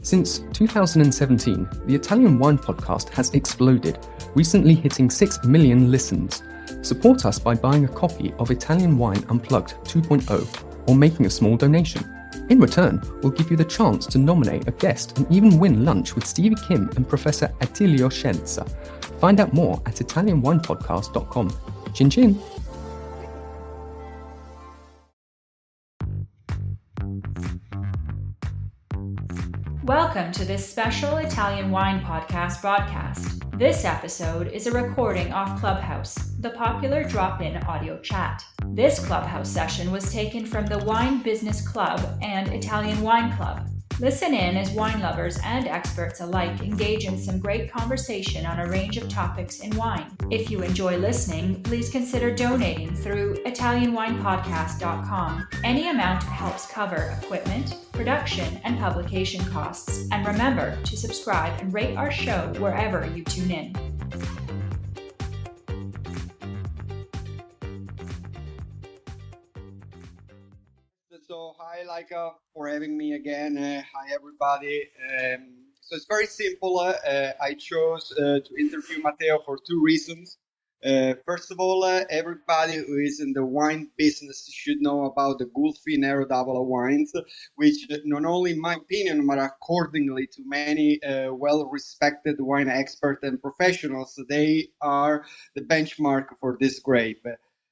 Since 2017, the Italian Wine Podcast has exploded, recently hitting 6 million listens. Support us by buying a copy of Italian Wine Unplugged 2.0 or making a small donation. In return, we'll give you the chance to nominate a guest and even win lunch with Stevie Kim and Professor Attilio Scienza. Find out more at italianwinepodcast.com. Chin chin! Welcome to this special Italian Wine Podcast broadcast. This episode is a recording off Clubhouse, the popular drop-in audio chat. This Clubhouse session was taken from the Wine Business Club and Italian Wine Club. Listen in as wine lovers and experts alike engage in some great conversation on a range of topics in wine. If you enjoy listening, please consider donating through ItalianWinePodcast.com. Any amount helps cover equipment, production, and publication costs. And remember to subscribe and rate our show wherever you tune in. So hi Laika for having me again. Hi everybody. So it's very simple. I chose to interview Matteo for two reasons. First of all, everybody who is in the wine business should know about the Gulfi Nero d'Avola wines, which not only in my opinion, but accordingly to many well-respected wine experts and professionals, they are the benchmark for this grape.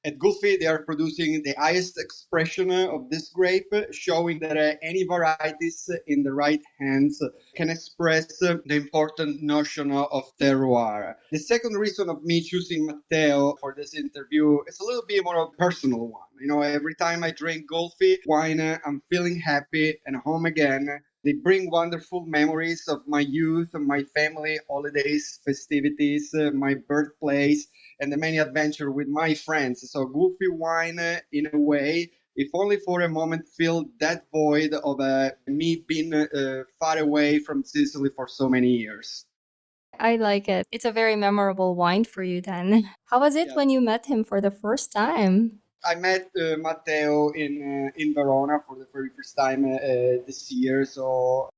At Gulfi, they are producing the highest expression of this grape, showing that any varieties in the right hands can express the important notion of terroir. The second reason of me choosing Matteo for this interview is a little bit more of a personal one. You know, every time I drink Gulfi wine, I'm feeling happy and home again. They bring wonderful memories of my youth, my family, holidays, festivities, my birthplace, and the many adventures with my friends. So Gulfi wine, in a way, if only for a moment, filled that void of me being far away from Sicily for so many years. I like it. It's a very memorable wine for you then. How was it when you met him for the first time? I met Matteo in Verona for the very first time this year. So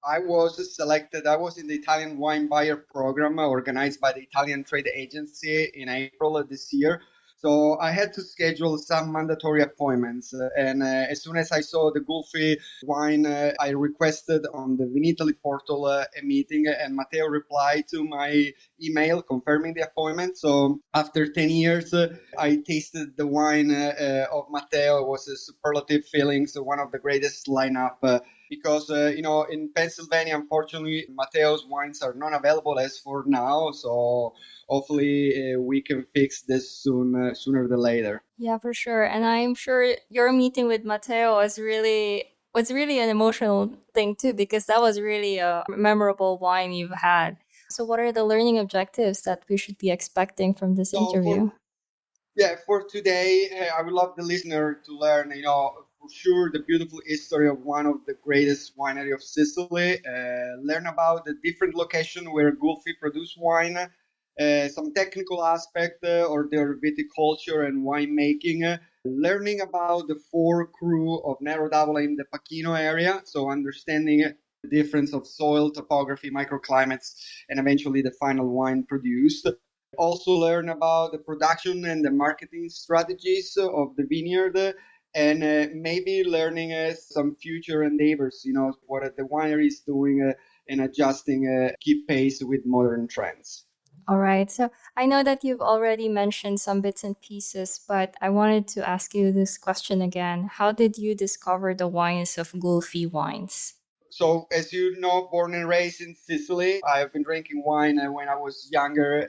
I was selected. I was in the Italian Wine Buyer Program organized by the Italian Trade Agency in April of this year. So I had to schedule some mandatory appointments. And as soon as I saw the Gulfi wine, I requested on the Vinitaly portal a meeting, and Matteo replied to my email confirming the appointment. So after 10 years, I tasted the wine of Matteo. It was a superlative feeling, so one of the greatest lineup. Because, in Pennsylvania, unfortunately, Matteo's wines are not available as for now. So hopefully we can fix this sooner than later. Yeah, for sure. And I'm sure your meeting with Matteo was really an emotional thing too, because that was really a memorable wine you've had. So what are the learning objectives that we should be expecting from this interview? For today, I would love the listener to learn, for sure, the beautiful history of one of the greatest winery of Sicily. Learn about the different location where Gulfi produce wine, some technical aspect or their viticulture and winemaking. Learning about the four crew of Nero d'Avola in the Pachino area, so understanding the difference of soil, topography, microclimates, and eventually the final wine produced. Also learn about the production and the marketing strategies of the vineyard, and maybe learning some future endeavors, what the winery is doing and adjusting, keep pace with modern trends. All right. So I know that you've already mentioned some bits and pieces, but I wanted to ask you this question again. How did you discover the wines of Gulfi wines? So, as you know, born and raised in Sicily, I've been drinking wine when I was younger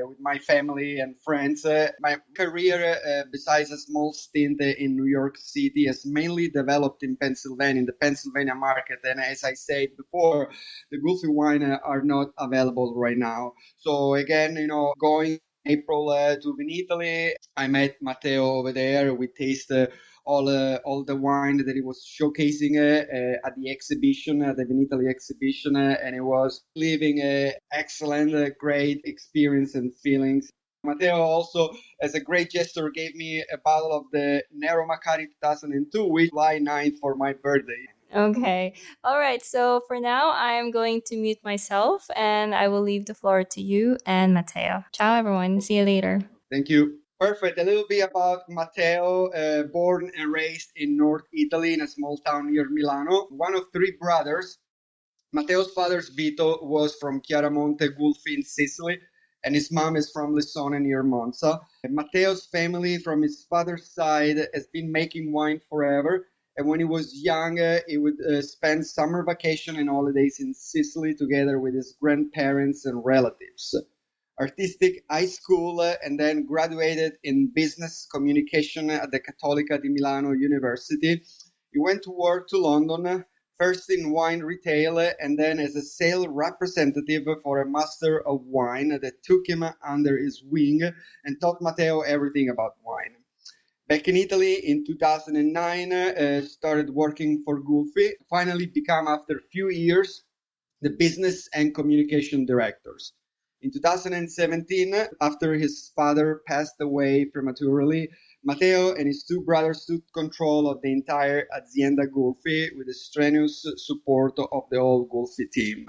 with my family and friends. My career, besides a small stint in New York City, has mainly developed in Pennsylvania, in the Pennsylvania market. And as I said before, the Gulfi wine are not available right now. So again, going April to Vinitaly, I met Matteo over there. We tasted all the wine that he was showcasing at the exhibition, at the Vinitaly exhibition, and it was living an excellent, great experience and feelings. Matteo also, as a great gesture, gave me a bottle of the Nero Macari 2002, which July 9th for my birthday. Okay. All right. So for now, I'm going to mute myself and I will leave the floor to you and Matteo. Ciao, everyone. See you later. Thank you. Perfect. A little bit about Matteo, born and raised in North Italy in a small town near Milano. One of three brothers. Matteo's father, Vito, was from Chiaramonte Gulfi in Sicily, and his mom is from Lissone near Monza. And Matteo's family, from his father's side, has been making wine forever. And when he was young, he would spend summer vacation and holidays in Sicily together with his grandparents and relatives. Artistic high school and then graduated in business communication at the Cattolica di Milano University. He went to work to London, first in wine retail and then as a sales representative for a master of wine that took him under his wing and taught Matteo everything about wine. Back in Italy in 2009, started working for Gulfi, finally become after a few years the business and communication directors. In 2017, after his father passed away prematurely, Matteo and his two brothers took control of the entire Azienda Gulfi with the strenuous support of the whole Gulfi team.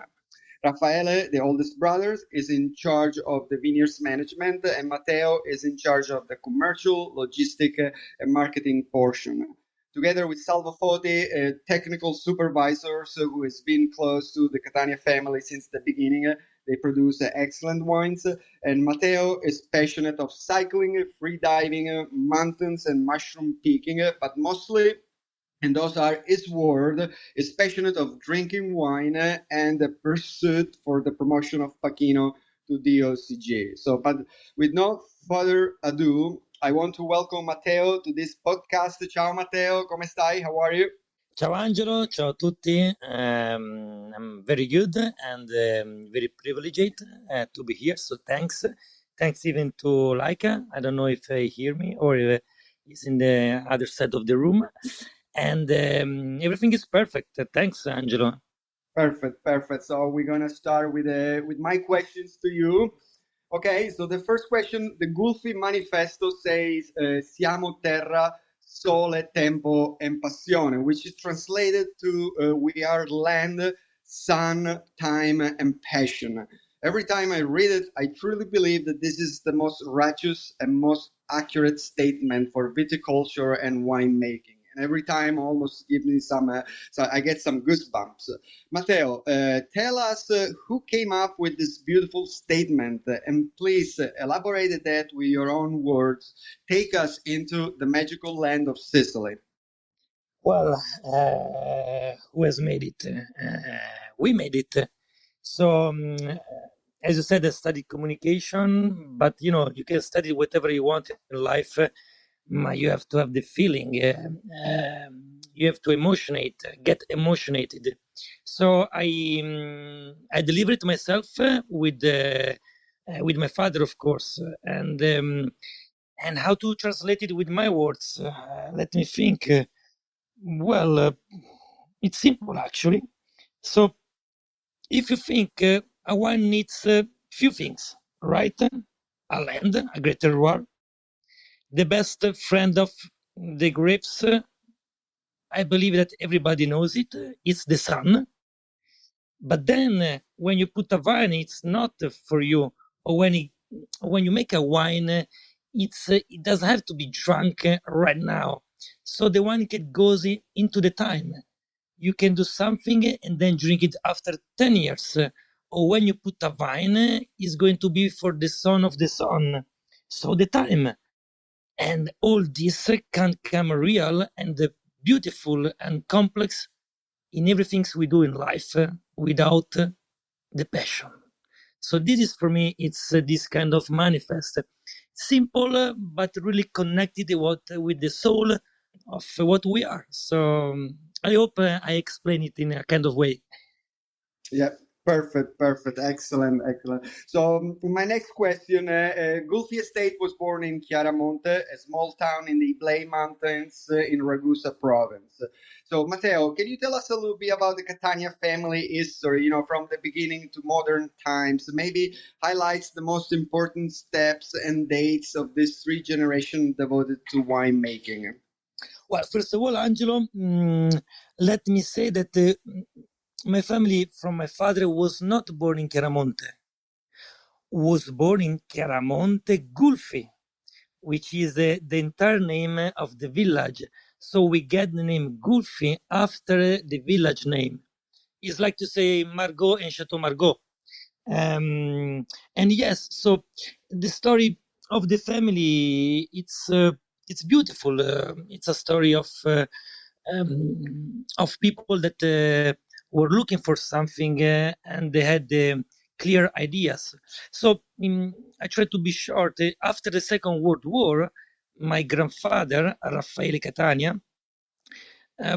Raffaele, the oldest brother, is in charge of the vineyards management, and Matteo is in charge of the commercial, logistic, and marketing portion. Together with Salvo Foti, technical supervisors who has been close to the Catania family since the beginning, they produce excellent wines. And Matteo is passionate of cycling, free diving, mountains, and mushroom picking, but mostly, and those are his word, is passionate of drinking wine and the pursuit for the promotion of Pachino to DOCG. So, but with no further ado, I want to welcome Matteo to this podcast. Ciao Matteo, come stai? How are you? Ciao Angelo, ciao a tutti. I'm very good and very privileged to be here. So thanks. Thanks even to Laika. I don't know if he hear me or he's in the other side of the room. And everything is perfect. Thanks, Angelo. Perfect. So we're gonna start with my questions to you. Okay, so the first question, the Gulfi Manifesto says, siamo terra, sole, tempo, e passione, which is translated to we are land, sun, time, and passion. Every time I read it, I truly believe that this is the most righteous and most accurate statement for viticulture and winemaking. And every time almost gives me some, so I get some goosebumps. Matteo, tell us who came up with this beautiful statement, and please elaborate that with your own words. Take us into the magical land of Sicily. Well, who has made it? We made it. So, as you said, I studied communication, but you can study whatever you want in life. You have to have the feeling. You have to get emotionated. So I delivered myself with my father, of course, and how to translate it with my words. Let me think. Well, it's simple actually. So if you think a wine needs few things, right? A land, a great terroir, the best friend of the grapes, I believe that everybody knows it, it's the sun. But then when you put a wine, it's not for you. Or when you make a wine, it doesn't have to be drunk right now. So the wine goes into the time. You can do something and then drink it after 10 years. Or when you put a wine, it's going to be for the son of the son. So the time. And all this can come real and beautiful and complex in everything we do in life without the passion. So this is for me, it's this kind of manifest. Simple, but really connected with the soul of what we are. So I hope I explain it in a kind of way. Yeah, perfect. Excellent. So my next question, Gulfi Estate was born in Chiaramonte, a small town in the Iblei Mountains in Ragusa province. So Matteo, can you tell us a little bit about the Catania family history, from the beginning to modern times? Maybe highlights the most important steps and dates of this three generation devoted to winemaking. Well, first of all, Angelo, let me say that my family from my father was not born in Chiaramonte, was born in Chiaramonte Gulfi, which is the entire name of the village. So we get the name Gulfi after the village name. It's like to say Margaux and Chateau Margaux. And yes, so the story of the family, it's beautiful. It's a story of people that were looking for something and they had clear ideas. So I try to be short. After the Second World War, my grandfather, Raffaele Catania,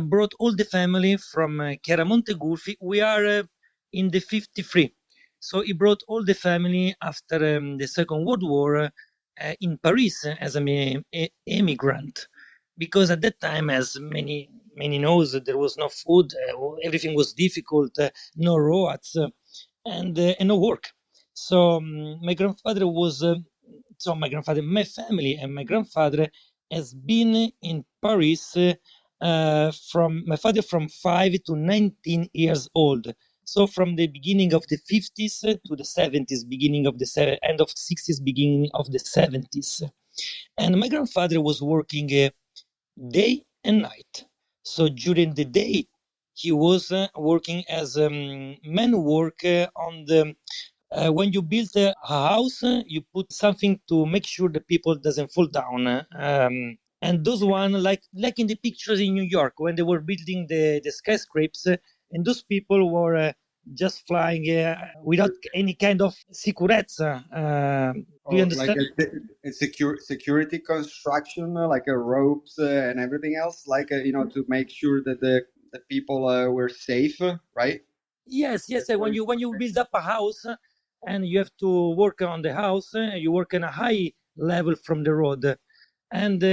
brought all the family from Chiaramonte Gulfi. We are in the 53. So he brought all the family after the Second World War in Paris as an immigrant. Because at that time, as many knows, there was no food, everything was difficult, no roads, and no work. So my grandfather was, my family and my grandfather has been in Paris from my father from 5 to 19 years old. So from the beginning of the 50s to the 70s, beginning of the end of 60s, beginning of the 70s. And my grandfather was working day and night. So during the day, he was working as man work on the when you build a house, you put something to make sure the people doesn't fall down. And those one, like in the pictures in New York, when they were building the skyscrapers, and those people were just flying without any kind of sicurezza. Do you understand? Like a security construction, like a ropes and everything else, like to make sure that the people were safe, right? Yes. When you build up a house and you have to work on the house, you work on a high level from the road. And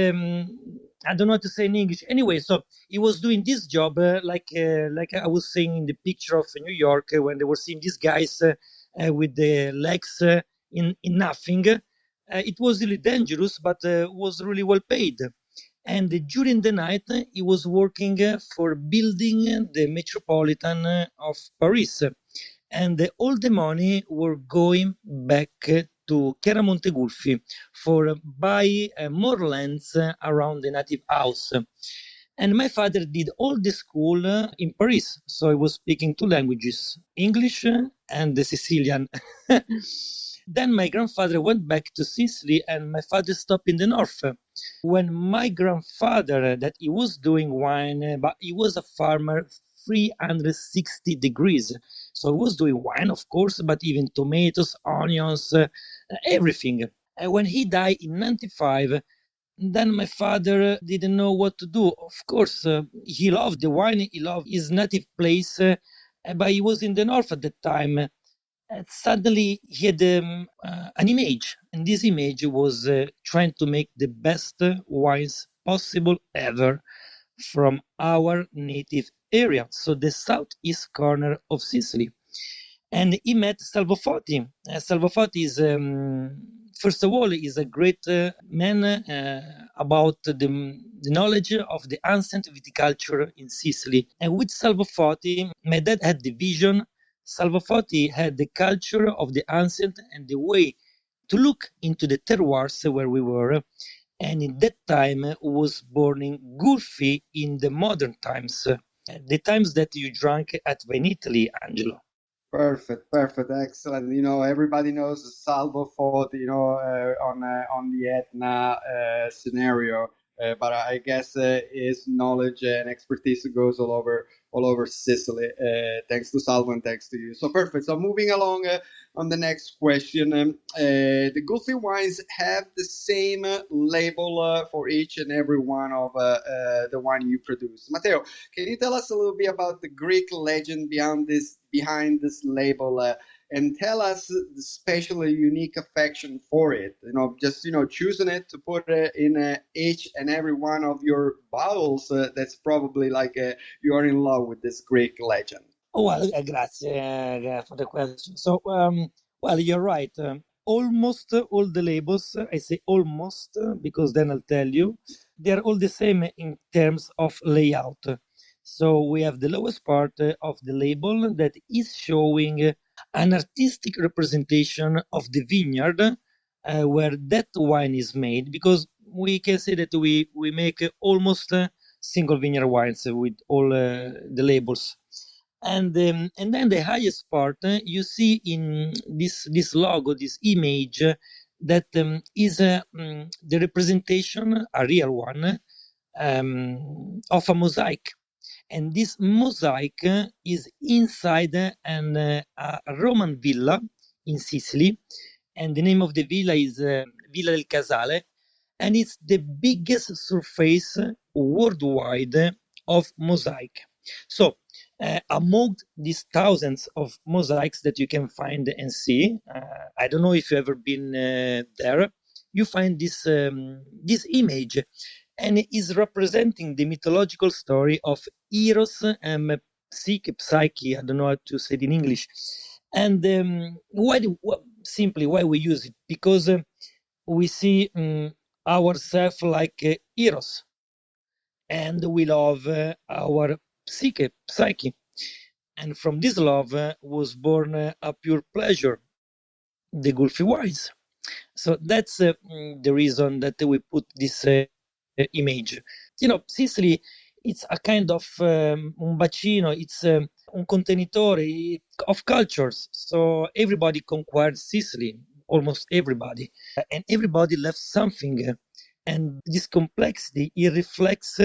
I don't know what to say in English. Anyway, so he was doing this job, like I was saying in the picture of New York, when they were seeing these guys with the legs in nothing. It was really dangerous, but was really well paid. And during the night, he was working for building the Metropolitan of Paris. And all the money were going back to Chiaramonte Gulfi for buy more lands around the native house. And my father did all the school in Paris. So I was speaking two languages, English and the Sicilian. Then my grandfather went back to Sicily and my father stopped in the north. When my grandfather, that he was doing wine, but he was a farmer 360 degrees. So he was doing wine, of course, but even tomatoes, onions, everything. And when he died in 95, then my father didn't know what to do. Of course, he loved the wine, he loved his native place, but he was in the north at that time. Suddenly, he had an image, and this image was trying to make the best wines possible ever from our native area, so the southeast corner of Sicily. And he met Salvo Foti. Salvo Foti is, first of all, is a great man about the knowledge of the ancient viticulture in Sicily. And with Salvo Foti, my dad had the vision. Salvo Foti had the culture of the ancient and the way to look into the terroirs where we were. And in that time was born in Gulfi in the modern times, the times that you drank at Vinitaly, Angelo. Perfect, excellent. Everybody knows the Salvo Fort, on the Etna scenario, but I guess his knowledge and expertise goes all over Sicily. Thanks to Salvo and thanks to you. So perfect. So moving along on the next question, the Gulfi wines have the same label for each and every one of the wine you produce. Matteo, can you tell us a little bit about the Greek legend behind this label, and tell us the special unique affection for it? Choosing it to put in each and every one of your bottles. That's probably like you are in love with this Greek legend. Oh, well, grazie for the question. So, well, you're right. Almost all the labels, I say almost because then I'll tell you, they're all the same in terms of layout. So we have the lowest part of the label that is showing an artistic representation of the vineyard where that wine is made, because we can say that we make almost single vineyard wines with all the labels. And then the highest part you see in this logo, this image, that is the representation, a real one, of a mosaic. And this mosaic is inside a Roman villa in Sicily, and the name of the villa is Villa del Casale, and it's the biggest surface worldwide of mosaic. So among these thousands of mosaics that you can find and see, I don't know if you've ever been there, you find this image, and it is representing the mythological story of Eros and Psyche. I don't know how to say it in English. And simply why we use it? Because we see ourselves like Eros, and we love our Psyche. And from this love was born a pure pleasure, the Gulfi wines. So that's the reason that we put this image. Sicily, it's a kind of un bacino, it's un contenitore of cultures. So everybody conquered Sicily, almost everybody, and everybody left something. And this complexity, it reflects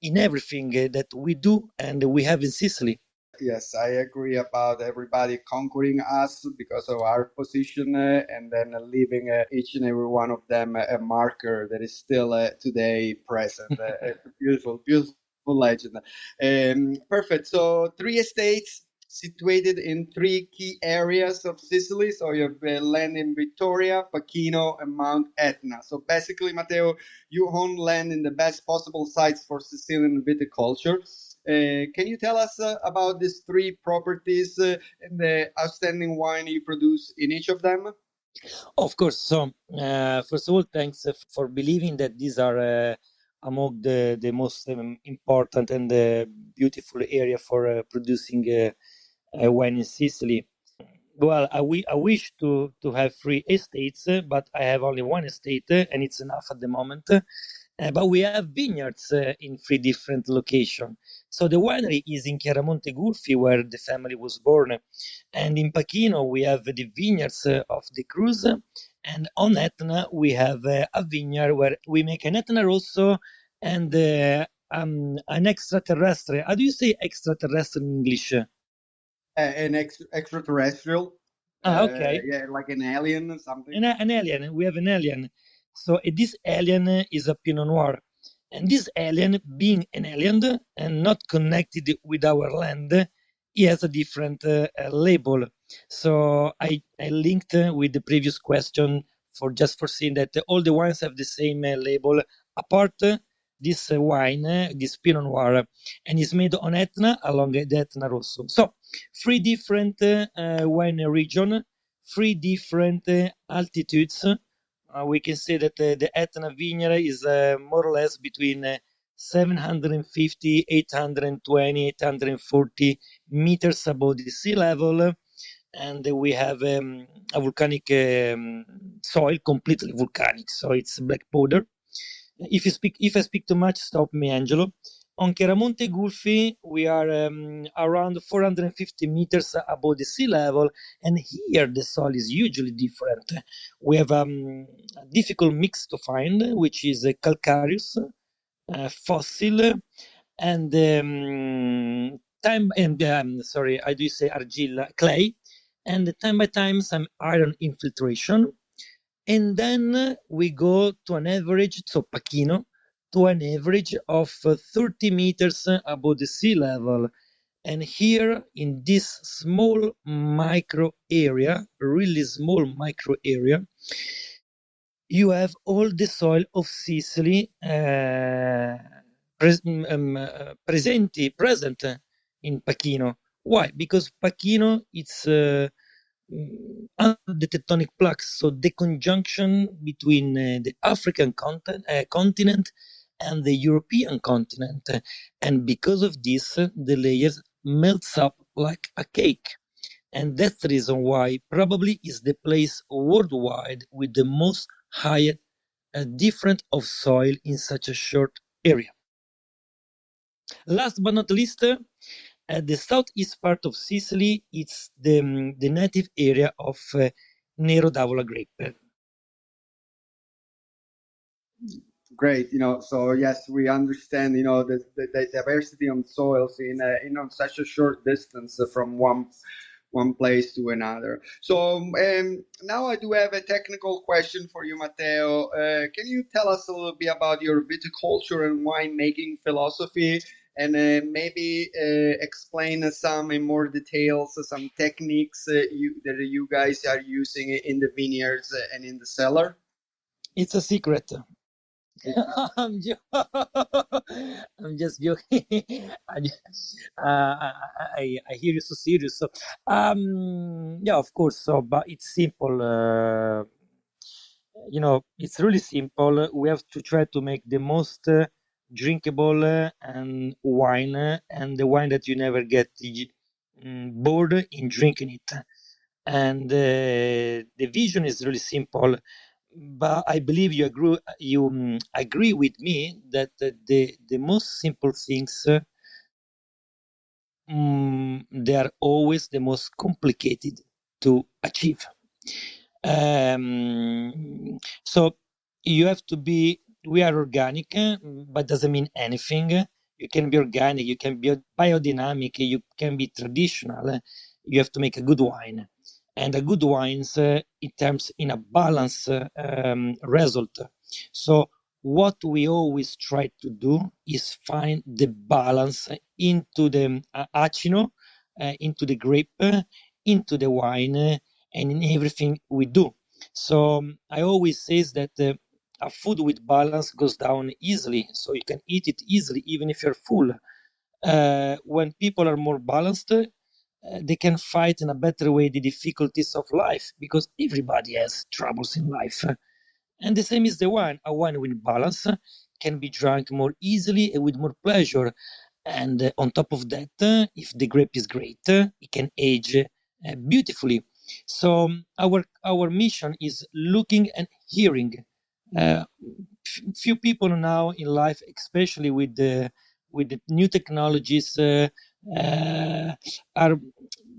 in everything that we do and we have in Sicily. Yes, I agree about everybody conquering us because of our position and then leaving each and every one of them a marker that is still today present. Beautiful, beautiful legend. Perfect. So, three estates situated in three key areas of Sicily. So, you have land in Vittoria, Pachino, and Mount Etna. So, basically, Matteo, you own land in the best possible sites for Sicilian viticulture. Can you tell us about these three properties and the outstanding wine you produce in each of them? Of course. So, first of all, thanks for believing that these are among the most important and beautiful area for producing wine in Sicily. Well, I wish to have three estates, but I have only one estate, and it's enough at the moment. But we have vineyards in three different locations. So the winery is in Chiaramonte Gulfi, where the family was born. And in Pachino, we have the vineyards of the Cruz. And on Etna, we have a vineyard where we make an Etna Rosso and an extraterrestre. How do you say extraterrestre in English? An extraterrestrial. Okay. Yeah, like an alien or something. An alien. We have an alien. So this alien is a Pinot Noir. And this alien, being an alien and not connected with our land, he has a different label. So I linked with the previous question for seeing that all the wines have the same label, apart this wine, this Pinot Noir, and is made on Etna along the Etna Rosso. So three different wine region, three different altitudes. We can say that the Etna vineyard is more or less between 750, 820, 840 meters above the sea level. And we have a volcanic soil, completely volcanic. So it's black powder. If I speak too much, stop me, Angelo. On Chiaramonte Gulfi, we are around 450 meters above the sea level, and here the soil is hugely different. We have a difficult mix to find, which is calcareous, fossil, and I do say argilla, clay, and time by time some iron infiltration. And then we go to an average, so Pachino, to an average of 30 meters above the sea level. And here in this small micro area, really small micro area, you have all the soil of Sicily present in Pachino. Why? Because Pachino, it's under the tectonic plaques, so the conjunction between the African continent and the European continent. And because of this, the layers melts up like a cake. And that's the reason why probably is the place worldwide with the most higher difference of soil in such a short area. Last but not least, the southeast part of Sicily, it's the native area of Nero d'Avola grape. Great, so yes, we understand, the diversity of soils in such a short distance from one place to another. So now I do have a technical question for you, Matteo. Can you tell us a little bit about your viticulture and winemaking philosophy, and maybe explain some in more details some techniques that you guys are using in the vineyards and in the cellar? It's a secret. I'm, I'm just joking. I hear you so serious. So, yeah, of course. So, but it's simple. It's really simple. We have to try to make the most drinkable and wine, and the wine that you never get bored in drinking it. And the vision is really simple, but I believe you agree with me that the most simple things they are always the most complicated to achieve. So you have to be. We are organic, but doesn't mean anything. You can be organic, you can be biodynamic, you can be traditional. You have to make a good wine, and a good wines it terms in a balance result. So what we always try to do is find the balance into the acino, into the grape, into the wine, and in everything we do. So I always say that a food with balance goes down easily, so you can eat it easily even if you're full. When people are more balanced, they can fight in a better way the difficulties of life, because everybody has troubles in life. And the same is the wine. A wine with balance can be drunk more easily and with more pleasure. And on top of that, if the grape is great, it can age beautifully. So our mission is looking and hearing. Few people now in life, especially with the new technologies, are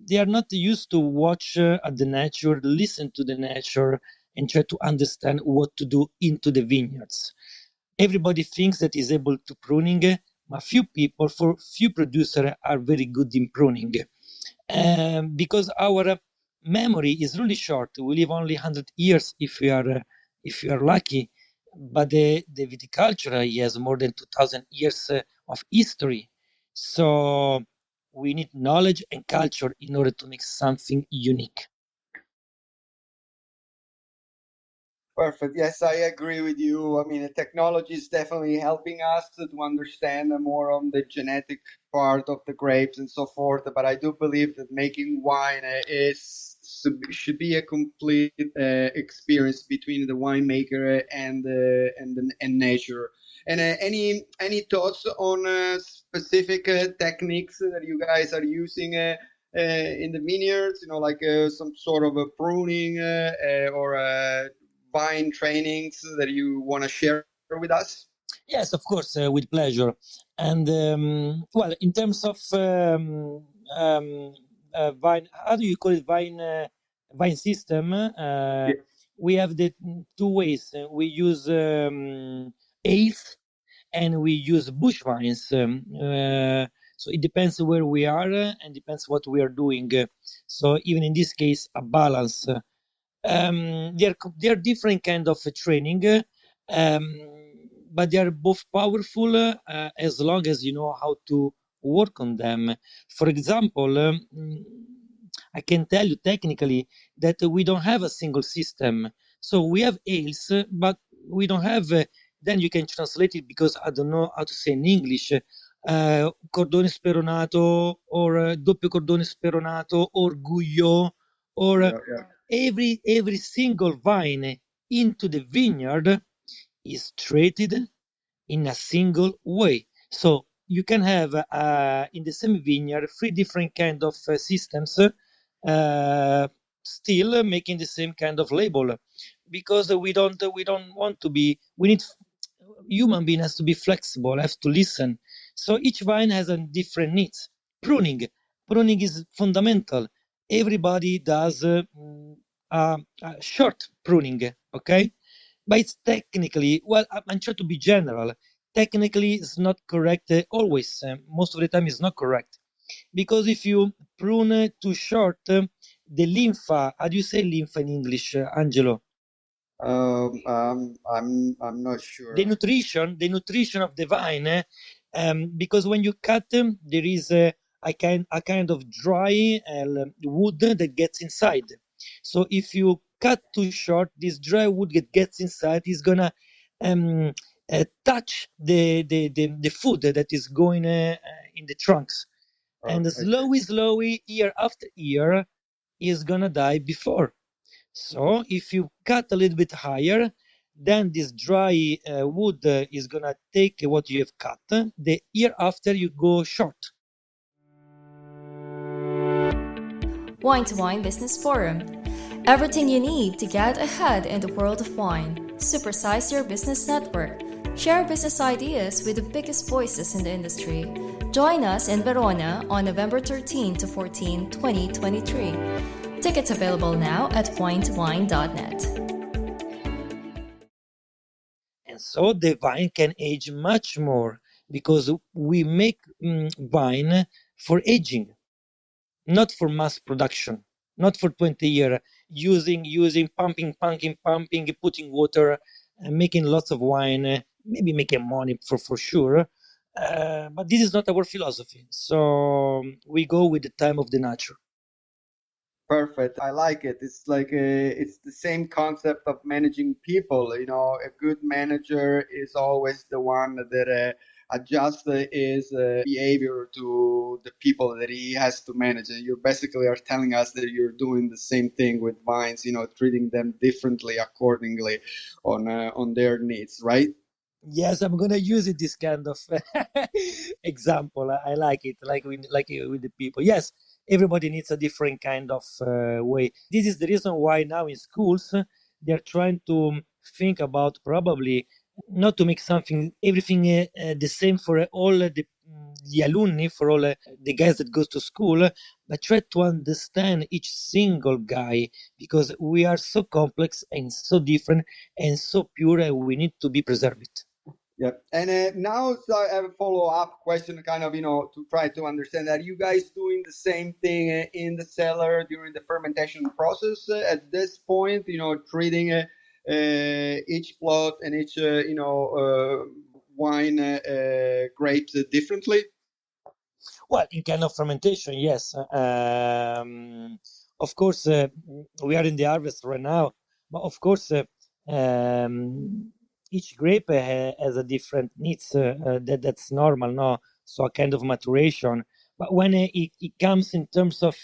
they are not used to watch at the nature, listen to the nature, and try to understand what to do into the vineyards. Everybody thinks that is able to pruning, but few producers are very good in pruning, because our memory is really short. We live only 100 years if we are lucky, but the viticulture has more than 2,000 years of history. So we need knowledge and culture in order to make something unique. Perfect. Yes, I agree with you. I mean, the technology is definitely helping us to understand more on the genetic part of the grapes and so forth. But I do believe that making wine should be a complete experience between the winemaker and nature. And any thoughts on specific techniques that you guys are using in the vineyards? Like some sort of a pruning or vine trainings that you want to share with us? Yes, of course, with pleasure. And well, in terms of vine, how do you call it, vine system? Yeah. We have the two ways. We use ales and we use bush vines. So it depends where we are and depends what we are doing. So even in this case, a balance. They are different kind of training, but they are both powerful as long as you know how to work on them. For example, I can tell you technically that we don't have a single system. So we have ales, but we don't have. Then you can translate it, because I don't know how to say in English. Cordone speronato, or doppio cordone speronato, or Guyot, or every single vine into the vineyard is treated in a single way. So you can have in the same vineyard 3 different kind of systems, still making the same kind of label, because we don't want to be. We need human being has to be flexible, has to listen. So each vine has a different needs. Pruning is fundamental. Everybody does short pruning, okay? But it's technically, well, I'm trying to be general. Technically, it's not correct always. Most of the time, it's not correct. Because if you prune too short, the lympha, how do you say lymph in English, Angelo? I'm not sure. The nutrition of the vine, because when you cut them, there is a kind of dry wood that gets inside. So if you cut too short, this dry wood gets inside, is gonna touch the food that is going in the trunks, and slowly, year after year, is gonna die before. So if you cut a little bit higher, then this dry wood is gonna take what you have cut. The year after you go short. Wine to Wine Business Forum. Everything you need to get ahead in the world of wine. Supersize your business network. Share business ideas with the biggest voices in the industry. Join us in Verona on November 13 to 14, 2023. Tickets available now at winetowine.net. And so the wine can age much more, because we make wine for aging, not for mass production, not for 20 years, using pumping, putting water, and making lots of wine, maybe making money for sure. But this is not our philosophy. So we go with the time of the nature. Perfect. I like it. It's like it's the same concept of managing people. You know, a good manager is always the one that adjusts his behavior to the people that he has to manage. And you basically are telling us that you're doing the same thing with vines. You know, treating them differently accordingly on their needs, right? Yes, I'm gonna use it. This kind of example, I like it. Like with the people. Yes, everybody needs a different kind of way. This is the reason why now in schools they're trying to think about, probably not to make everything the same for all the alumni, for all the guys that goes to school, but try to understand each single guy, because we are so complex and so different and so pure, and we need to be preserved. Yeah. And now so I have a follow-up question, kind of, to try to understand that you guys doing the same thing in the cellar during the fermentation process at this point, treating each plot and each, wine grapes differently? Well, in kind of fermentation, yes. Of course, we are in the harvest right now, but of course, each grape has a different needs. That's normal, no? So a kind of maturation. But when it comes in terms of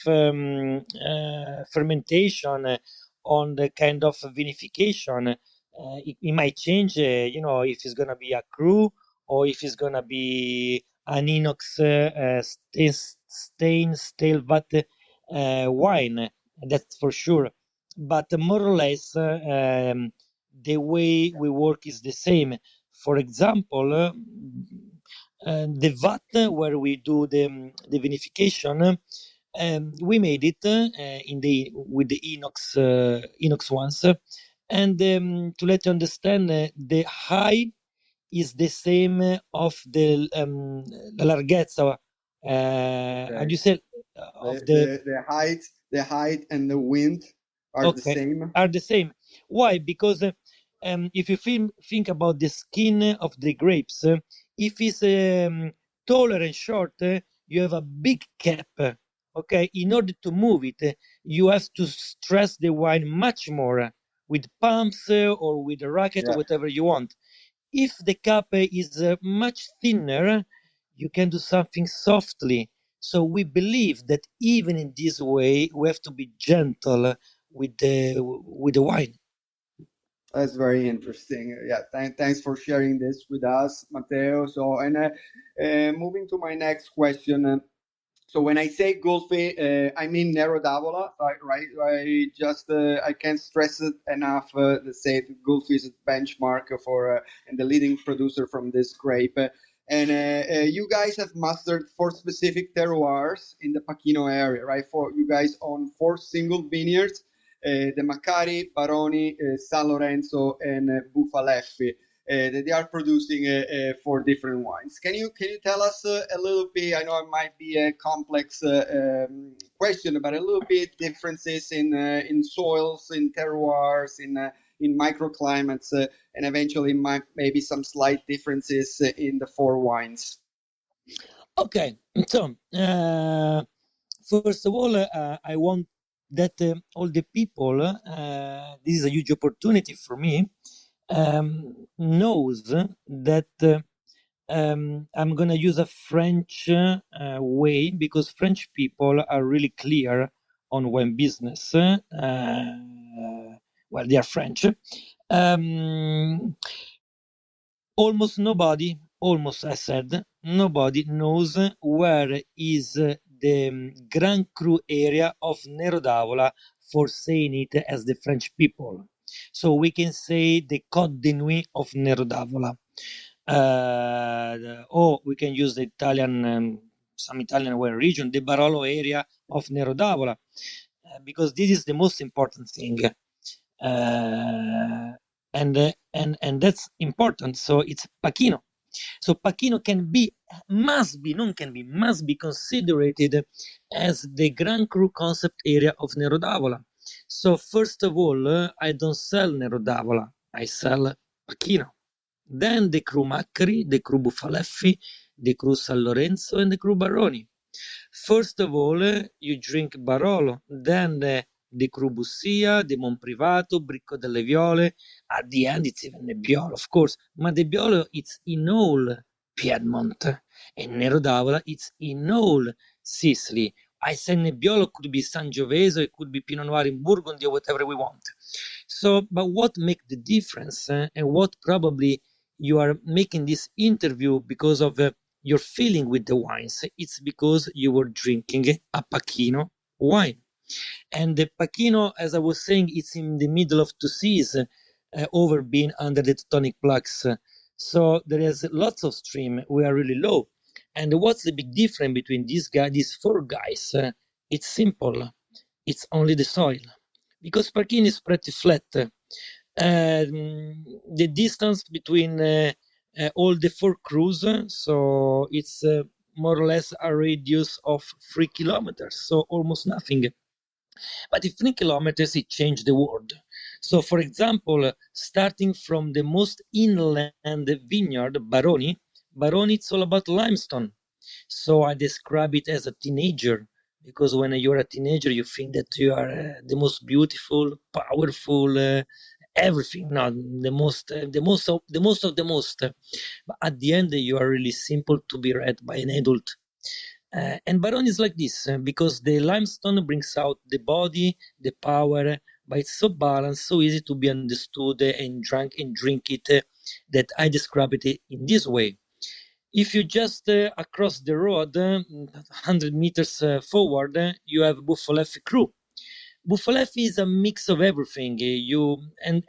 fermentation, on the kind of vinification, it might change. If it's gonna be a cru, or if it's gonna be an inox stain stale vat wine, that's for sure. But more or less, the way we work is the same. For example, the vat where we do the vinification, we made it with the inox ones, and to let you understand, the high is the same of the la larghezza. How do you say of The height and the wind are the same. Are the same. Why? Because if you think about the skin of the grapes, if it's taller and short, you have a big cap. Okay, in order to move it, you have to stress the wine much more with pumps or with a racket or whatever you want. If the cap is much thinner, you can do something softly. So we believe that even in this way, we have to be gentle with the wine. That's very interesting. Yeah, thanks for sharing this with us, Matteo. So, and moving to my next question. So when I say Gulfi, I mean Nero d'Avola, right? I can't stress it enough to say that Gulfi is a benchmark for and the leading producer from this grape. And you guys have mastered 4 specific terroirs in the Pachino area, right? For you guys own 4 single vineyards, the Macari, Baroni, San Lorenzo, and Bufaleffi. That they are producing 4 different wines. Can you tell us a little bit? I know it might be a complex question, but a little bit differences in soils, in terroirs, in microclimates, and eventually maybe some slight differences in the 4 wines. Okay, so first of all, I want that all the people, this is a huge opportunity for me, knows that I'm gonna use a French way because French people are really clear on wine business. Well, they are French. Almost nobody, I said, nobody knows where is the Grand Cru area of Nero d'Avola for saying it as the French people. So we can say the Côte de Nuit of Nero d'Avola. Or we can use the Italian, some Italian wine region, the Barolo area of Nero d'Avola, because this is the most important thing. And that's important. So it's Pachino. So Pachino must be considered as the Grand Cru concept area of Nero d'Avola. So first of all, I don't sell Nero d'Avola, I sell Pachino. Then the Cru Macari, the Cru Bufaleffi, the Cru San Lorenzo, and the Cru Baroni. First of all, you drink Barolo, then the Cru Bussia, the Monprivato, Bricco delle Viole. At the end, it's even Nebbiolo, of course. But Nebbiolo, it's in all Piedmont. And Nero d'Avola, it's in all Sicily. I say Nebbiolo could be Sangiovese, it could be Pinot Noir in Burgundy, or whatever we want. So, but what makes the difference, and what probably you are making this interview because of your feeling with the wines, it's because you were drinking a Pachino wine. And the Pachino, as I was saying, it's in the middle of 2 seas, over being under the tectonic plaques. So there is lots of stream. We are really low. And what's the big difference between these 4 guys? It's simple. It's only the soil. Because Pachino is pretty flat. The distance between all the 4 crews, so it's more or less a radius of 3 kilometers, so almost nothing. But in 3 kilometers, it changed the world. So, for example, starting from the most inland vineyard, Baroni, it's all about limestone. So I describe it as a teenager, because when you're a teenager, you think that you are the most beautiful, powerful, everything. No, the most of the most. But at the end, you are really simple to be read by an adult. And Baron is like this because the limestone brings out the body, the power, but it's so balanced, so easy to be understood and drink it that I describe it in this way. If you just across the road, 100 meters forward, you have Bufaleffi Cru. Bufaleffi is a mix of everything. And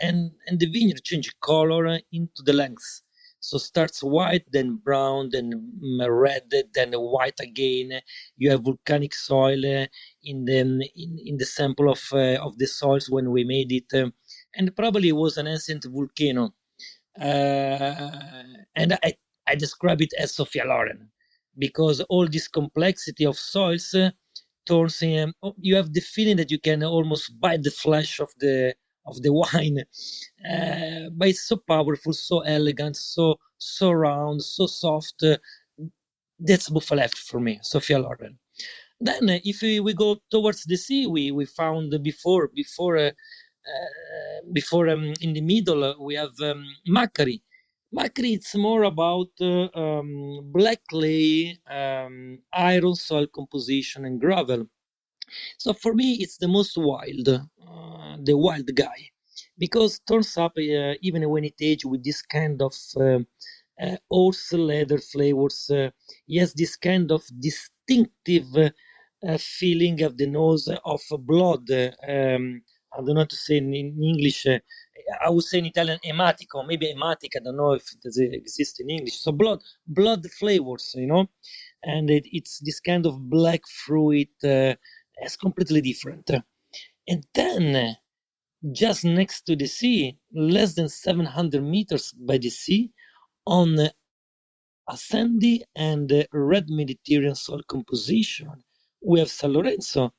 the vineyard change color into the lengths. So starts white, then brown, then red, then white again. You have volcanic soil in the sample of the soils when we made it, and probably it was an ancient volcano. And I describe it as Sophia Loren because all this complexity of soils turns in. You have the feeling that you can almost bite the flesh of the wine, but it's so powerful, so elegant, so round, so soft. That's Bufaleffi for me, Sophia Loren. Then, if we go towards the sea, we found before in the middle we have Macari. Macari, it's more about black clay, iron soil composition, and gravel. So for me, it's the most wild, the wild guy. because turns up even when it ages with this kind of horse leather flavors, he has this kind of distinctive feeling of the nose of blood. I don't know how to say in English. I would say in Italian ematico, maybe ematic. I don't know if it does exist in English. So blood flavors, and it's this kind of black fruit. It's completely different. And then just next to the sea, less than 700 meters by the sea, on a sandy and red Mediterranean soil composition, we have San Lorenzo,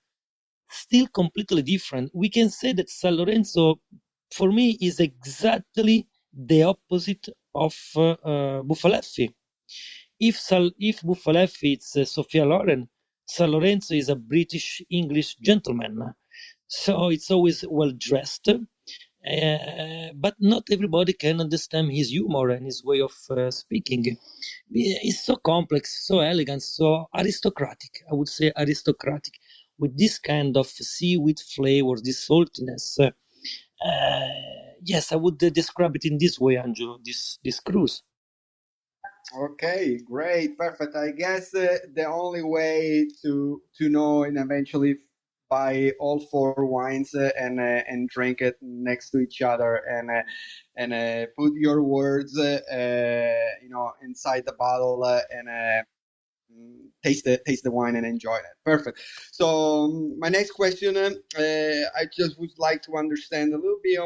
still completely different. We can say that San Lorenzo, for me, is exactly the opposite of Bufaleffi. If Bufaleffi is Sophia Loren, San Lorenzo is a British English gentleman. So it's always well dressed, but not everybody can understand his humor and his way of speaking. It's so complex, so elegant, so aristocratic. I would say aristocratic, with this kind of seaweed flavor, this saltiness. Yes, I would describe it in this way, Angelo. This cruise. Okay, great, perfect. I guess the only way to know and eventually buy all four wines and drink it next to each other and put your words inside the bottle and taste the wine and enjoy it. Perfect. So my next question, I just would like to understand a little bit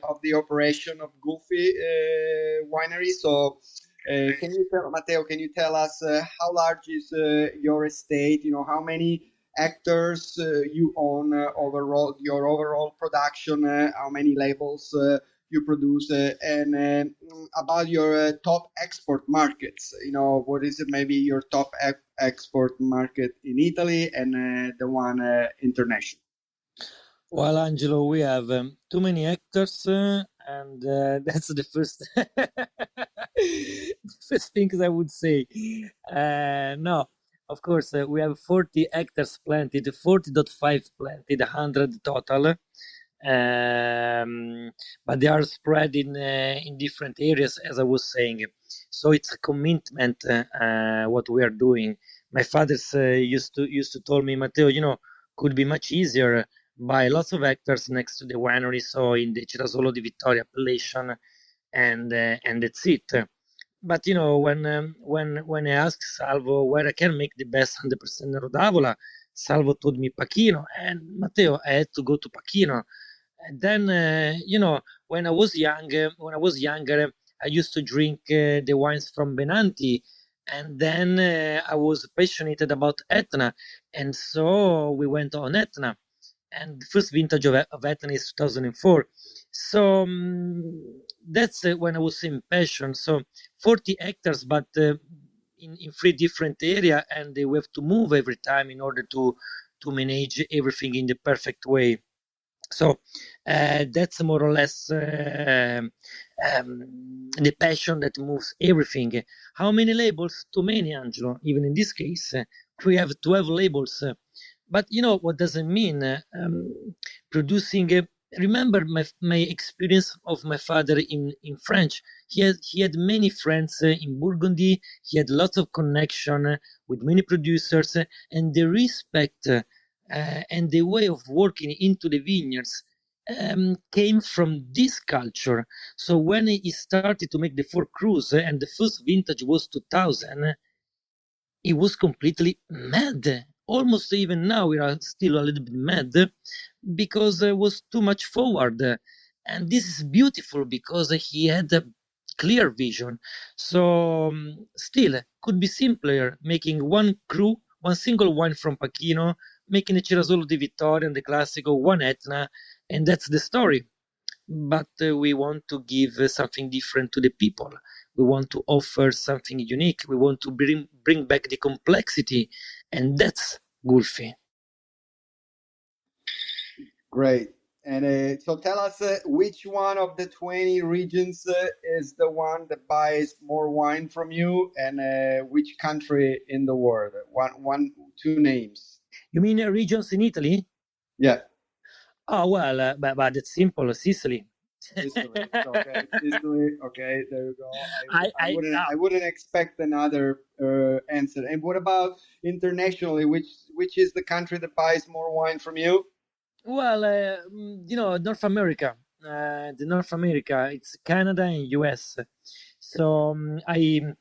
of the operation of Gulfi Winery. So. Can you tell Matteo? Can you tell us how large is your estate? How many hectares you own overall, your overall production? How many labels you produce, and about your top export markets. What is it? Maybe your top export market in Italy and the one international. Well, Angelo, we have too many hectares, and that's the first first things I would say. No, of course, we have 40 hectares planted, 40.5 planted, 100 total. But they are spread in different areas, as I was saying. So it's a commitment what we are doing. My father's used to tell me, Matteo, could be much easier buy lots of hectares next to the winery, so in the Cirasolo di Vittoria appellation, and that's it. But when I asked Salvo where I can make the best 100% Nero d'Avola, Salvo told me Pachino, and Matteo, I had to go to Pachino. And then when I was younger, I used to drink the wines from Benanti, and then I was passionate about Etna, and so we went on Etna, and the first vintage of Etna is 2004. So that's when I was in passion. So 40 hectares, but in 3 different areas, and we have to move every time in order to manage everything in the perfect way. So that's more or less the passion that moves everything. How many labels? Too many, Angelo. Even in this case, we have 12 labels. But what does it mean? Producing. Remember my experience of my father in French. He had many friends in Burgundy. He had lots of connection with many producers, and the respect and the way of working into the vineyards came from this culture. So when he started to make the 4 cruise, and the first vintage was 2000, he was completely mad. Almost even now we are still a little bit mad because it was too much forward. And this is beautiful because he had a clear vision. So still could be simpler making one single wine from Pachino, making a Cirasolo di Vittoria and the Classico, one Etna, and that's the story. But we want to give something different to the people. We want to offer something unique. We want to bring back the complexity, and that's Gulfi. Great. And so tell us which one of the 20 regions is the one that buys more wine from you, and which country in the world? Two names. You mean regions in Italy? Yeah. Oh well, but it's simple. Sicily. Sicily. Okay, Sicily. Okay, there you go. I I wouldn't expect another answer. And what about internationally? Which is the country that buys more wine from you? well, North America. The North America, it's Canada and US. So in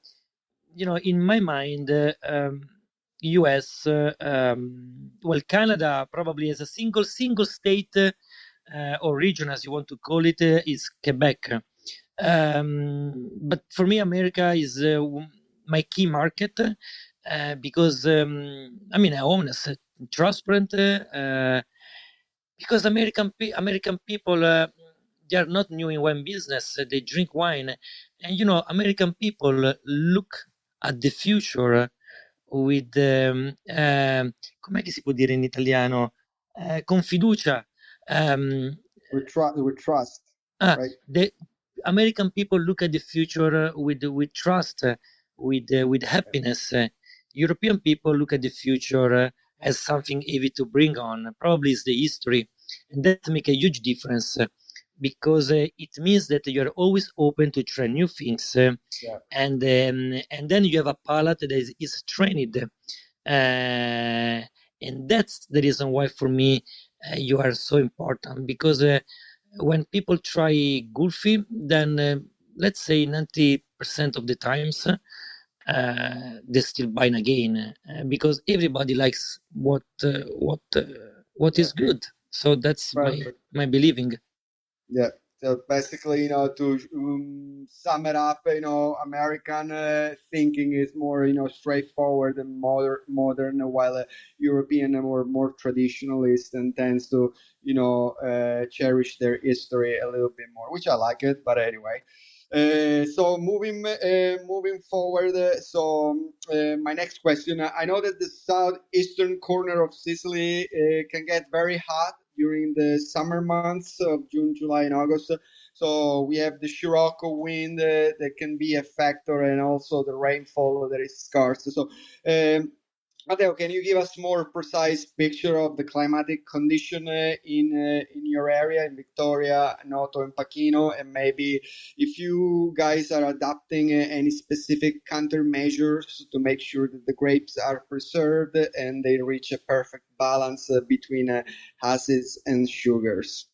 my mind, US, well, Canada probably as a single state or region, as you want to call it, is Quebec. But for me, America is my key market because I honest, transparent. Because American people they are not new in wine business. They drink wine, and American people look at the future with com'è che si può dire in italiano? Con fiducia. With trust, right? The American people look at the future with trust, with happiness. European people look at the future as something heavy to bring on. Probably it's the history, and that make a huge difference because it means that you are always open to try new things, and then you have a palate that is trained, and that's the reason why for me you are so important because. When people try Gulfi, then let's say 90% of the times they still buying again because everybody likes what is good. So that's my believing. Yeah. So basically, to sum it up, American thinking is more, straightforward and modern, while European are more traditionalist and tends to, cherish their history a little bit more, which I like it. But anyway, so moving forward. My next question. I know that the southeastern corner of Sicily can get very hot during the summer months of June, July, and August. So we have the Scirocco wind that can be a factor, and also the rainfall that is scarce. So, Matteo, can you give us more precise picture of the climatic condition in your area, in Victoria, Noto, and Pachino, and maybe if you guys are adopting any specific countermeasures to make sure that the grapes are preserved and they reach a perfect balance between acids and sugars?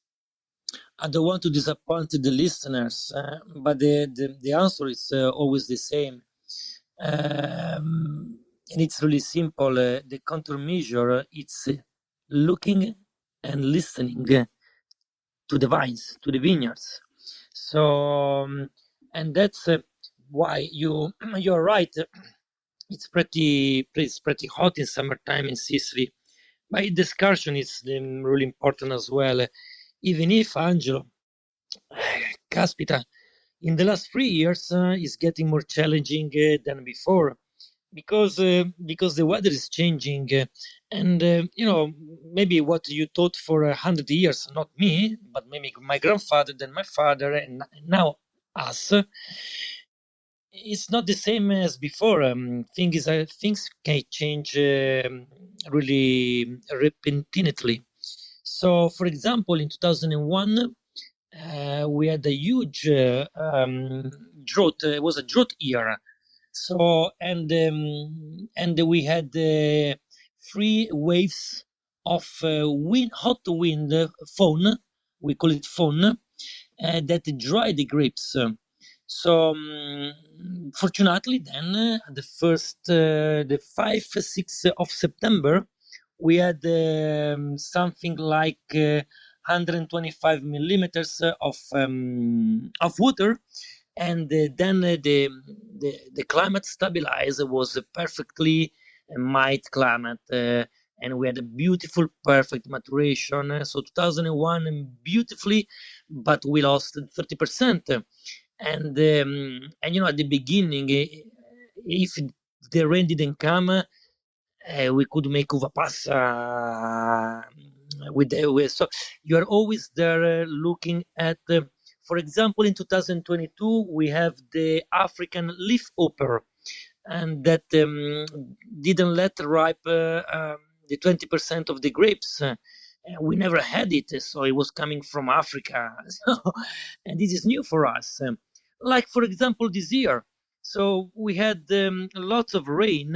I don't want to disappoint the listeners, but the answer is always the same. And it's really simple. The countermeasure it's looking and listening to the vines, to the vineyards. So, and that's why you're right. It's pretty hot in summertime in Sicily. But the excursion is really important as well. Even if Angelo, caspita, in the last 3 years is getting more challenging than before because the weather is changing and maybe what you taught for 100 years, not me, but maybe my grandfather, then my father, and now us, it's not the same as before. Things can change really repentinely. So for example, in 2001 we had a huge drought. It was a drought year. So and we had 3 waves of hot wind, phone. We call it phone that dry the grapes. So fortunately, then the 5-6 of September, we had something like 125 millimeters of water, and then the climate stabilized. Was a perfectly mild climate, and we had a beautiful, perfect maturation. So 2001 beautifully, but we lost 30%. And at the beginning, if the rain didn't come, we could make uva passa so you are always there looking at for example, in 2022 we have the African leaf hopper, and that didn't let ripe the 20% of the grapes, We never had it, so it was coming from Africa. And this is new for us. Like, for example, this year. So we had lots of rain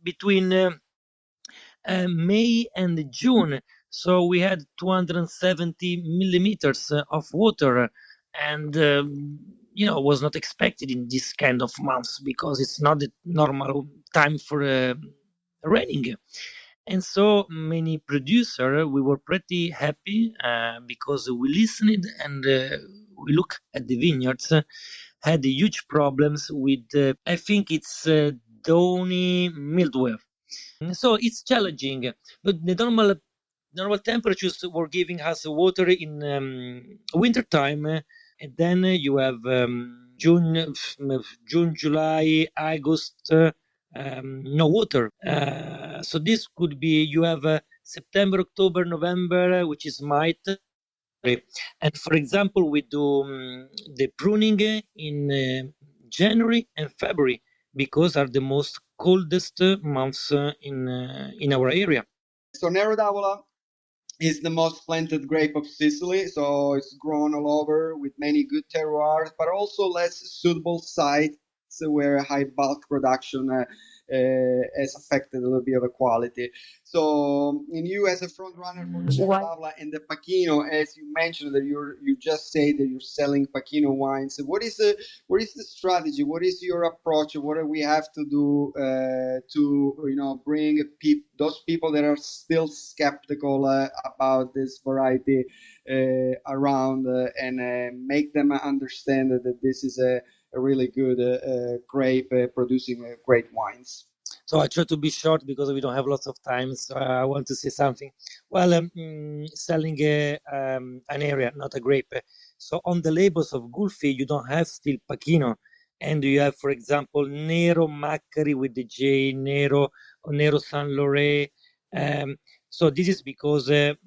between May and June. So we had 270 millimeters of water, and was not expected in this kind of months because it's not the normal time for raining. And so many producer, we were pretty happy because we listened and we look at the vineyards, had huge problems with, I think it's downy mildew. So it's challenging, but the normal temperatures were giving us water in winter time, and then you have June, July, August, no water. So this could be you have September, October, November, which is might. And for example, we do the pruning in January and February because are the most coldest months in our area. So Nero d'Avola is the most planted grape of Sicily, so it's grown all over with many good terroirs, but also less suitable sites where high bulk production has affected a little bit of the quality. So, in you as a front runner for the Nero d'Avola and the Pacchino, as you mentioned that you just say that you're selling Pacchino wines. So what is the strategy? What is your approach? What do we have to do to bring those people that are still skeptical about this variety around and make them understand that this is a really good grape producing great wines? So I try to be short because we don't have lots of time. So I want to say something. Well, selling an area, not a grape. So on the labels of Gulfi, you don't have still Pacchino. And you have, for example, Nero Macari with the J, Nero, or Nero San Lore. So this is because the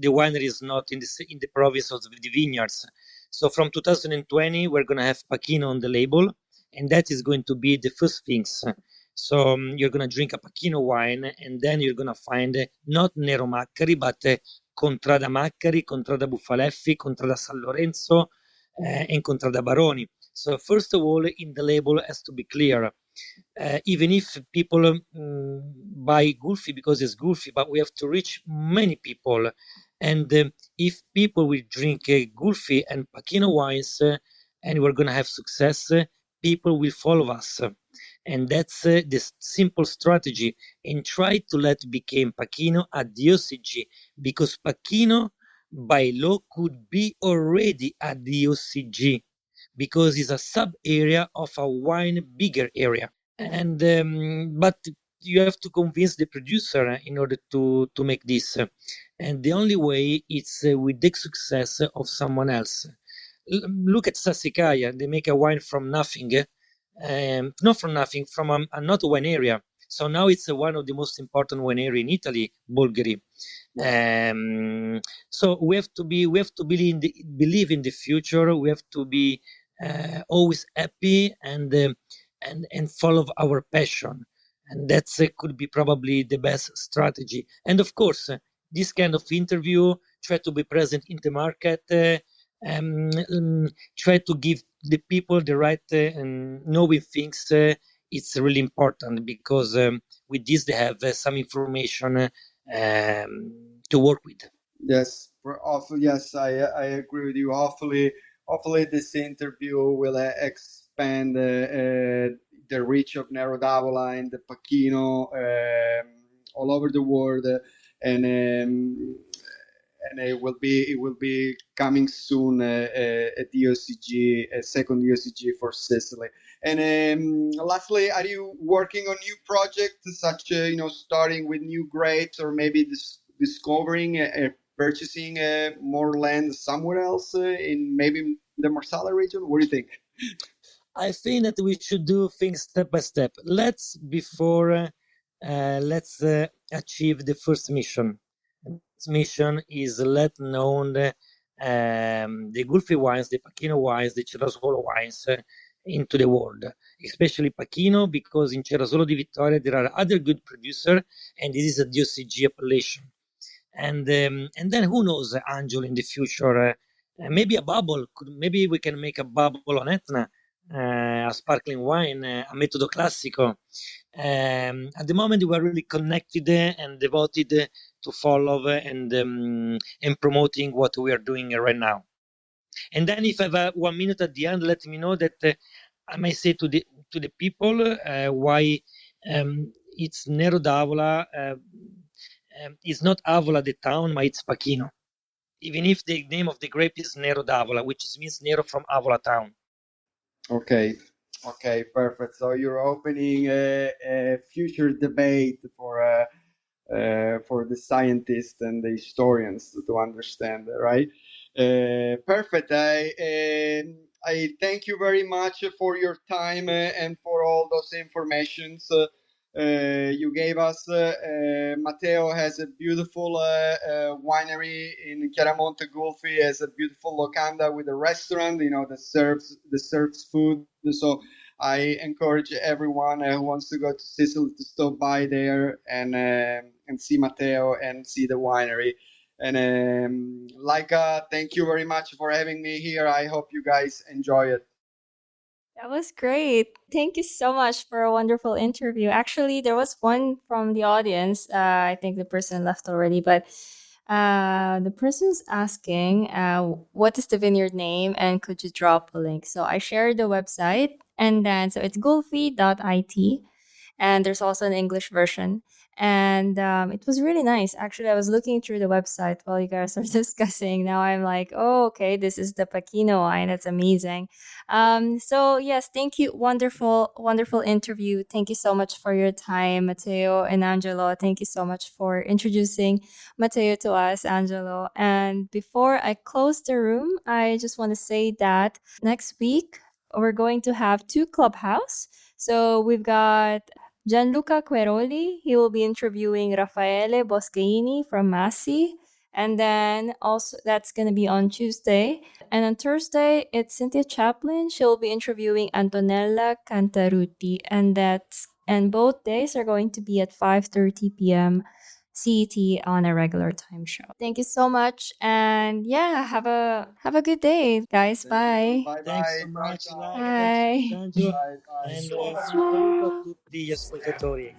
winery is not in the province of the vineyards. So from 2020, we're going to have Pacchino on the label. And that is going to be the first things. So you're going to drink a Pacchino wine, and then you're going to find not Nero Macari, but Contrada Macari, Contrada Buffaleffi, Contrada San Lorenzo, and Contrada Baroni. So first of all, in the label has to be clear. Even if people buy Gulfi because it's Gulfi, but we have to reach many people. And if people will drink Gulfi and Pacchino wines, and we're going to have success, people will follow us. And that's this simple strategy. And try to let become Pacchino a DOCG, because Pacchino by law could be already a DOCG because it's a sub area of a wine bigger area. And but you have to convince the producer in order to make this. And the only way is with the success of someone else. Look at Sassicaia. They make a wine from nothing. Not from nothing, from not one area. So now it's one of the most important wine area in Italy, Bulgari. So we have to believe in the future. We have to be always happy and follow our passion, and that's could be probably the best strategy. And of course, this kind of interview, try to be present in the market. Try to give the people the right knowing things. It's really important because with this they have some information to work with. Yes, yes, I agree with you. Hopefully this interview will expand the reach of Nero d'Avola and the Pacchino all over the world, and it will be coming soon a DOCG, a second DOCG for Sicily. And lastly, are you working on new projects such starting with new grapes, or maybe discovering purchasing more land somewhere else in maybe the Marsala region? What do you think? I think that we should do things step by step. Let's achieve the first mission. This mission is let known the Gulfi wines, the Pacchino wines, the Cerasuolo wines into the world, especially Pacchino, because in Cerasuolo di Vittoria there are other good producers, and this is a DOCG appellation. And then who knows, Angelo, in the future, maybe a bubble. Maybe we can make a bubble on Etna, a sparkling wine, a metodo classico. At the moment, we are really connected and devoted to follow and promoting what we are doing right now. And then, if I have 1 minute at the end, let me know that I may say to the people why it's Nero d'Avola. It's not Avola the town, but it's Pachino. Even if the name of the grape is Nero d'Avola, which means Nero from Avola town. Okay, perfect. So you're opening a future debate for the scientists and the historians to understand, right? Perfect. I thank you very much for your time and for all those informations you gave us. Matteo has a beautiful winery in Chiaramonte Gulfi, has a beautiful locanda with a restaurant, that serves food. So I encourage everyone who wants to go to Sicily to stop by there and see Matteo and see the winery. And thank you very much for having me here. I hope you guys enjoy it. That was great. Thank you so much for a wonderful interview. Actually, there was one from the audience. I think the person left already, but the person's asking, what is the vineyard name and could you drop a link? So I shared the website, and then so it's gulfi.it, and there's also an English version. And it was really nice. Actually, I was looking through the website while you guys are discussing. Now I'm like, oh, okay, this is the Pachino wine. That's amazing. So yes, thank you. Wonderful, wonderful interview. Thank you so much for your time, Matteo and Angelo. Thank you so much for introducing Matteo to us, Angelo. And before I close the room, I just want to say that next week we're going to have 2 Clubhouse. So we've got Gianluca Queroli. He will be interviewing Raffaele Boscheini from Massi. And then also that's going to be on Tuesday. And on Thursday, it's Cynthia Chaplin. She'll be interviewing Antonella Cantarutti. And both days are going to be at 5:30 p.m. CET on a regular time show. Thank you so much. And yeah, have a good day, guys. Bye. Bye. Thanks so much, Ciao. Bye. Thanks, Angelo. Bye. And un saluto a tutti gli ascoltatori.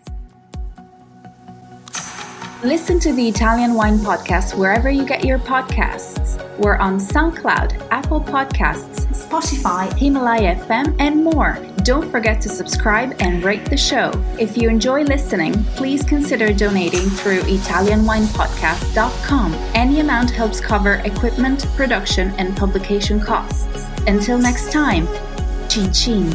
Listen to the Italian Wine Podcast wherever you get your podcasts. We're on SoundCloud, Apple Podcasts, Spotify, Himalaya FM, and more. Don't forget to subscribe and rate the show. If you enjoy listening, please consider donating through ItalianWinePodcast.com. Any amount helps cover equipment, production, and publication costs. Until next time, cin cin.